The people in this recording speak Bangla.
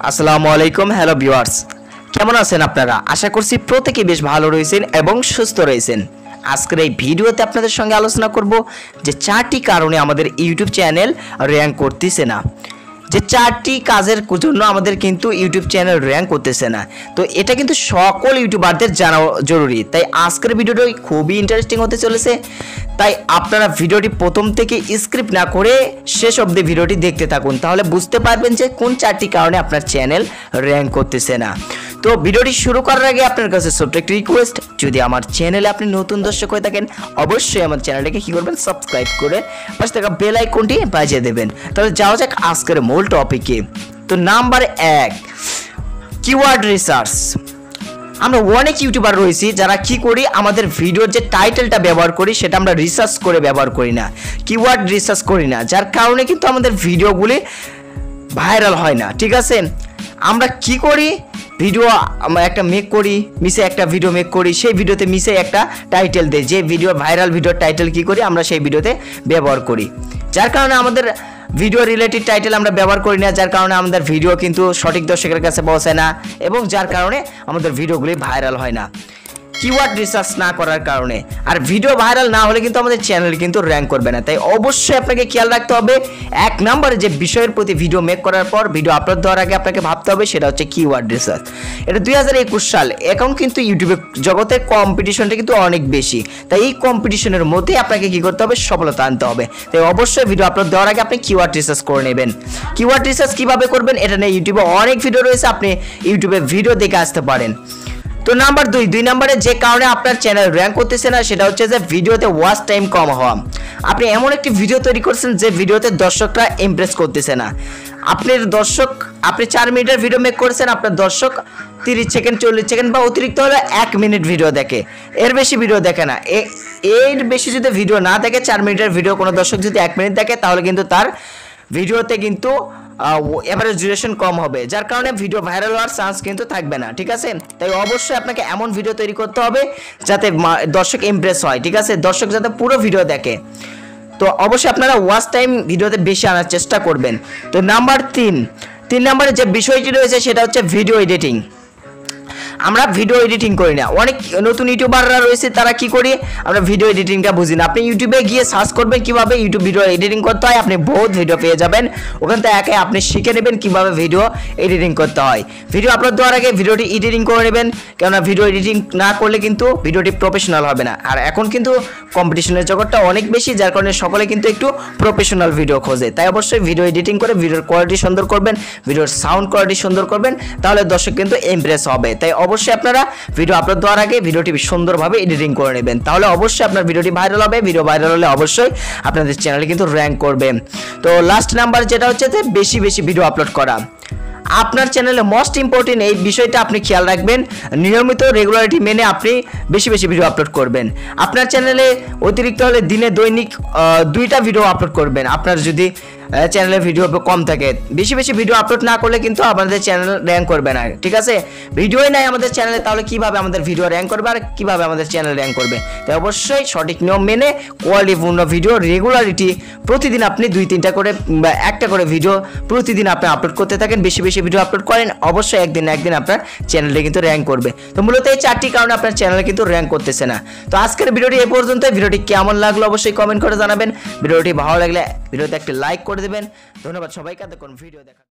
আসসালামু আলাইকুম। হ্যালো ভিউয়ার্স, কেমন আছেন আপনারা? আশা করছি প্রত্যেকেই বেশ ভালো রয়েছেন এবং সুস্থ রয়েছেন। আজকের এই ভিডিওতে আপনাদের সঙ্গে আলোচনা করব যে 4টি কারণে আমাদের ইউটিউব চ্যানেল র্যাঙ্ক করতেছে না। যে 4টি কাজের জন্য আমাদের কিন্তু ইউটিউব চ্যানেল র্যাঙ্ক করতেছে না। তো এটা কিন্তু সকল ইউটিউবারদের জানা জরুরি। তাই আজকের ভিডিওটা খুবই ইন্টারেস্টিং হতে চলেছে। তাই আপনারা ভিডিওটি প্রথম থেকে স্ক্রিপ্ট না করে শেষ অবধি ভিডিওটি দেখতে থাকুন, তাহলে বুঝতে পারবেন যে কোন 4টি কারণে আপনার চ্যানেল র্যাঙ্ক করতেছে না। তো ভিডিওটি শুরু করার আগে আপনার কাছে ছোট্ট একটি রিকোয়েস্ট, যদি আমার চ্যানেলে আপনি নতুন দর্শক হয়ে থাকেন অবশ্যই আমার চ্যানেলটাকে কী করবেন, সাবস্ক্রাইব করে পাশে থাকা বেল আইকনটি বাজিয়ে দেবেন। তাহলে যাওয়া যাক আজকের মূল টপিকে। তো নাম্বার 1, কিওয়ার্ড রিসার্চ। আমরা অনেক ইউটিউবার রয়েছি যারা কি করি, আমাদের ভিডিওর যে টাইটেলটা ব্যবহার করি সেটা আমরা রিসার্চ করে ব্যবহার করি না, কিওয়ার্ড রিসার্চ করি না, যার কারণে কিন্তু আমাদের ভিডিওগুলি ভাইরাল হয় না। ঠিক আছে, আমরা কি করি, ভিডিও একটা মেক করি, মিশে একটা ভিডিও মেক করি, সেই ভিডিওতে মিশে একটা টাইটেল দেয়, যে ভিডিও ভাইরাল ভিডিওর টাইটেল কি করি আমরা সেই ভিডিওতে ব্যবহার করি, যার কারণে আমাদের ভিডিও রিলেটেড টাইটেল আমরা ব্যবহার করি না, যার কারণে আমাদের ভিডিও কিন্তু সঠিক দর্শকের কাছে পৌঁছায় না এবং যার কারণে আমাদের ভিডিওগুলি ভাইরাল হয় না, কিওয়ার্ড রিসার্চ না করার কারণে। আর ভিডিও ভাইরাল না হলে কিন্তু আমাদের চ্যানেল কিন্তু র্যাঙ্ক করবে না। তাই অবশ্যই আপনাকে খেয়াল রাখতে হবে, 1 নম্বরে যে বিষয়ের প্রতি ভিডিও মেক করার পর ভিডিও আপলোড দেওয়ার আগে আপনাকে ভাবতে হবে সেটা হচ্ছে কিওয়ার্ড রিসার্চ। এটা 2021 সাল, এখন কিন্তু ইউটিউবের জগতে কম্পিটিশনটা কিন্তু অনেক বেশি। তাই এই কম্পিটিশনের মধ্যে আপনাকে কি করতে হবে, সফলতা আনতে হবে। তাই অবশ্যই ভিডিও আপলোড দেওয়ার আগে আপনি কিওয়ার্ড রিসার্চ করে নেবেন। কিওয়ার্ড রিসার্চ কীভাবে করবেন এটা নিয়ে ইউটিউবে অনেক ভিডিও রয়েছে, আপনি ইউটিউবে ভিডিও দেখে আসতে পারেন। তো নাম্বার 2 নম্বরে যে কারণে আপনার চ্যানেল র্যাঙ্ক করতেছে না সেটা হচ্ছে যে ভিডিওতে ওয়াচ টাইম কম হওয়া। আপনি এমন একটি ভিডিও তৈরি করছেন যে ভিডিওতে দর্শকরা ইমপ্রেস করতেছে না। আপনি 4 মিনিটের ভিডিও মেক করেছেন, আপনার দর্শক 30 সেকেন্ড 40 সেকেন্ড বা অতিরিক্ত হলে 1 মিনিট ভিডিও দেখে, এর বেশি ভিডিও দেখে না। এর বেশি যদি ভিডিও না দেখে, 4 মিনিটের ভিডিও কোনো দর্শক যদি 1 মিনিট দেখে তাহলে কিন্তু তার ভিডিওতে কিন্তু এভারেজ ডিউরেশন কম হবে, যার কারণে ভিডিও ভাইরাল হওয়ার চান্স কিন্তু থাকবে না। ঠিক আছে, তাই অবশ্যই আপনাকে এমন ভিডিও তৈরি করতে হবে যাতে দর্শক ইমপ্রেস হয়। ঠিক আছে, দর্শক যাতে পুরো ভিডিও দেখে। তো অবশ্যই আপনারা ওয়াচ টাইম ভিডিওতে বেশি আনার চেষ্টা করবেন। তো নাম্বার 3 নম্বরে যে বিষয়টি রয়েছে সেটা হচ্ছে ভিডিও এডিটিং। আমরা ভিডিও এডিটিং করি না। অনেক নতুন ইউটিউবাররা রয়েছে, তারা কি করি, আমরা ভিডিও এডিটিংটা বুঝি না। আপনি ইউটিউবে গিয়ে সার্চ করবেন কিভাবে ইউটিউব ভিডিও এডিটিং করতে হয়, আপনি বহুত ভিডিও পেয়ে যাবেন। ওখান থেকে একে আপনি শিখে নেবেন কিভাবে ভিডিও এডিটিং করতে হয়। ভিডিও আপলোড দেওয়ার আগে ভিডিওটি এডিটিং করে নেবেন, কেননা ভিডিও এডিটিং না করলে কিন্তু ভিডিওটি প্রফেশনাল হবে না। আর এখন কিন্তু কম্পিটিশনের জগৎটা অনেক বেশি, যার কারণে সকলে কিন্তু একটু প্রফেশনাল ভিডিও খোঁজে। তাই অবশ্যই ভিডিও এডিটিং করে ভিডিওর কোয়ালিটি সুন্দর করবেন, ভিডিওর সাউন্ড কোয়ালিটি সুন্দর করবেন, তাহলে দর্শক কিন্তু ইমপ্রেস হবে। তাই অবশ্যই আপনারা ভিডিও আপলোড দেওয়ার আগে ভিডিওটি সুন্দরভাবে এডিটিং করে নেবেন, তাহলে অবশ্যই আপনার ভিডিওটি ভাইরাল হবে। ভিডিও ভাইরাল হলে অবশ্যই আপনাদের চ্যানেলে কিন্তু র্যাঙ্ক করবে। তো লাস্ট নাম্বার যেটা হচ্ছে যে বেশি ভিডিও আপলোড করা। আপনার চ্যানেলে মোস্ট ইম্পর্টেন্ট এই বিষয়টা আপনি খেয়াল রাখবেন, নিয়মিত রেগুলারিটি মেনে আপনি বেশি ভিডিও আপলোড করবেন। আপনার চ্যানেলে অতিরিক্ত হলে দিনে দৈনিক 2টা ভিডিও আপলোড করবেন। আপনার যদি চ্যানেলে ভিডিও কম থাকে, বেশি ভিডিও আপলোড না করলে কিন্তু আমাদের চ্যানেল র্যাঙ্ক করবে না। ঠিক আছে, ভিডিওই নাই আমাদের চ্যানেলে, তাহলে কিভাবে আমাদের ভিডিও র্যাঙ্ক করবে আর কিভাবে আমাদের চ্যানেল র্যাঙ্ক করবে? তাই অবশ্যই সঠিক নিয়ম মেনে কোয়ালিটিপূর্ণ ভিডিও রেগুলারিটি প্রতিদিন আপনি 2-3টা করে বা 1টা করে ভিডিও প্রতিদিন আপনি আপলোড করতে থাকেন, বেশি ভিডিও আপলোড করেন, অবশ্যই একদিন আপনার চ্যানেলে কিন্তু র্যাঙ্ক করবে। তো মূলত এই 4টি কারণে আপনার চ্যানেলে কিন্তু র্যাঙ্ক করতেছে না। তো আজকের ভিডিওটি এই পর্যন্ত। ভিডিওটি কেমন লাগলো অবশ্যই কমেন্ট করে জানাবেন। ভিডিওটি ভালো লাগলে ভিডিওতে একটি লাইক করে দেবেন। ধন্যবাদ সবাইকে, এতক্ষণ ভিডিও দেখা।